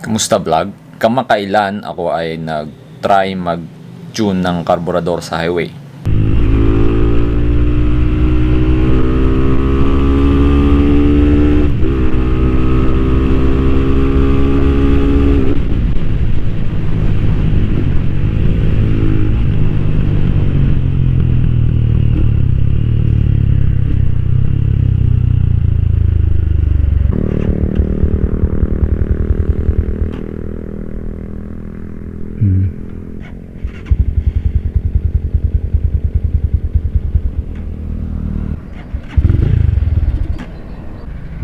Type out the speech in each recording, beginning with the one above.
Kumusta vlog? Kamakailan ako ay nag-try mag-tune ng karburador sa highway.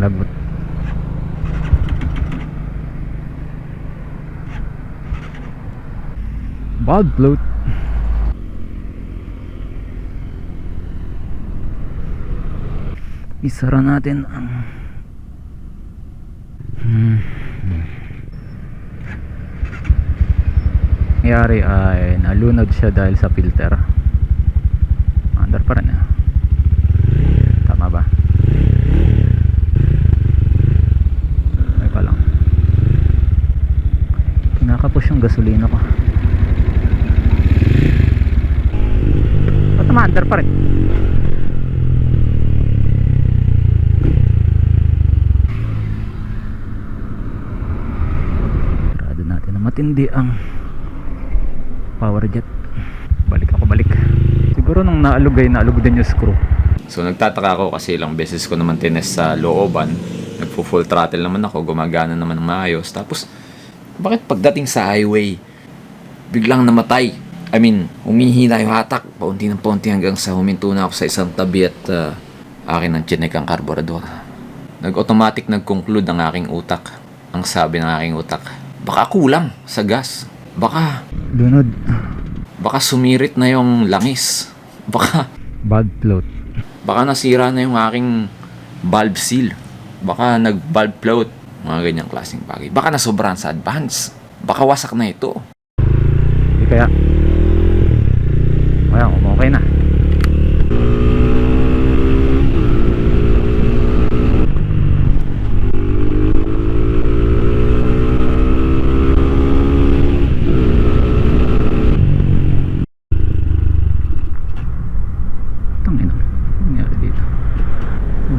Lagot. Bald float. Isara natin ang nangyari ay nalunod siya dahil sa filter. Under pa rin tama ba? Teka lang, kinakapos yung gasolina ko. Ba't naman under pa rin? Sarado natin na matindi ang power jet. Balik. Siguro nung naalog din yung screw. So nagtataka ako kasi ilang beses ko naman tinest sa looban. Nagpo-full throttle naman ako, gumagana naman ng maayos. Tapos, bakit pagdating sa highway, biglang namatay? I mean, humihina yung hatak, paunti ng paunti hanggang sa huminto na ako sa isang tabi at akin ang chinek ang karburador. Nag-automatic nag-conclude ang aking utak. Ang sabi ng aking utak, baka kulang sa gas. Baka sumirit na yung langis. Baka Bad float. nasira na yung aking valve seal. Baka nag-valve float. Mga ganyang klaseng bagay. Baka nasobrahan sa advance. Baka wasak na ito. Hindi kaya. Okay na.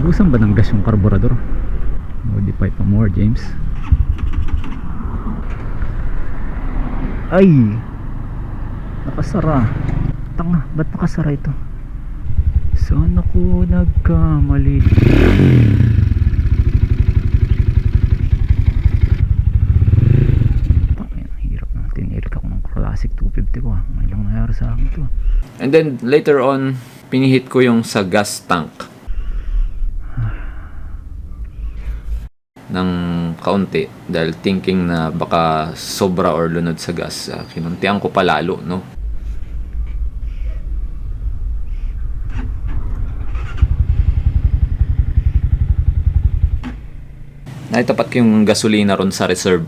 Ubusan ba ng gas yung karburador? Modify pa more, James. Ay! Nakasara. Tanga, ba't nakasara ito? Saan ako nagkamali? Tangin, hirap na. Tinilik ako ng classic 250 ko. May lang nangyari sa akin to. And then later on, pinihit ko yung sa gas tank ng kaunti dahil thinking na baka sobra or lunod sa gas. Kinuntian ko pa lalo, no? Naitapat ko yung gasolina ron sa reserve.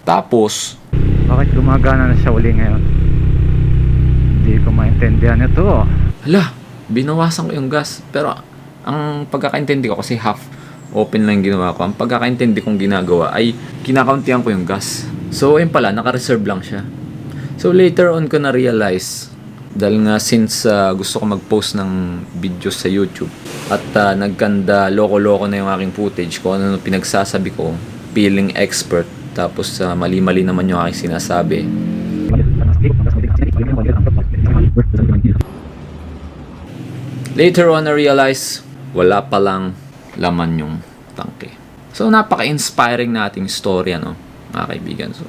Tapos, Bakit gumagana na siya uli ngayon? Hindi ko maintindihan ito. hala, binawasan ko yung gas. Pero ang pagkakaintindi ko kasi half open lang yung ginawa ko. Ang pagkakaintindi kong ginagawa ay kinakauntihan ko yung gas. So, ayun pala, naka-reserve lang siya. So, later on ko na-realize, dahil nga since gusto ko mag-post ng videos sa YouTube at nagkanda loko-loko na yung aking footage ko, ano pinagsasabi ko, feeling expert, tapos mali-mali naman yung aking sinasabi. Later on, na-realize, wala palang laman yung tangke. So, napaka-inspiring na ating story, ano, mga kaibigan. So,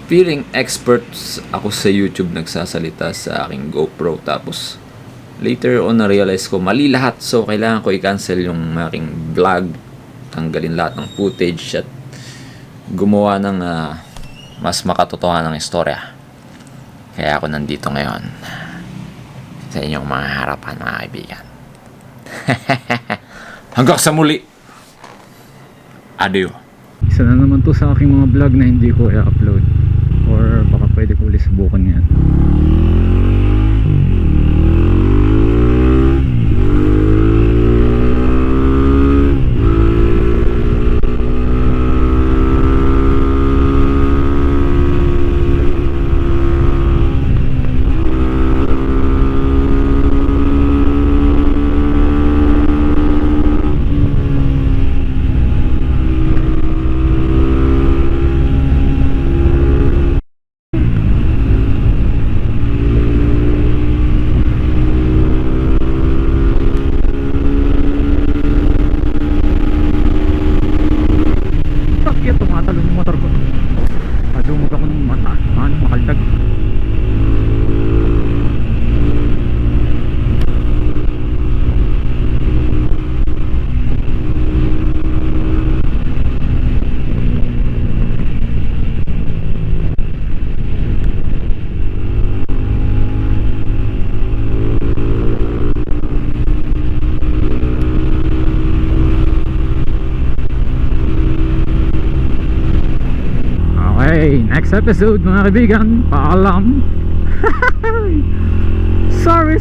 feeling experts ako sa YouTube nagsasalita sa aking GoPro. Tapos, later on na-realize ko, mali lahat. So, kailangan ko i-cancel yung aking vlog. Tanggalin lahat ng footage at gumawa ng mas makatotohanan ng istorya. Kaya ako nandito ngayon sa inyong mga harapan, mga kaibigan. Hanggang sa muli. Adiyo. Isa na naman to sa aking mga vlog na hindi ko i-upload. Or baka pwede ko ulit subukan yan. Okay, next episode mga kaibigan. Paalam. Sorry.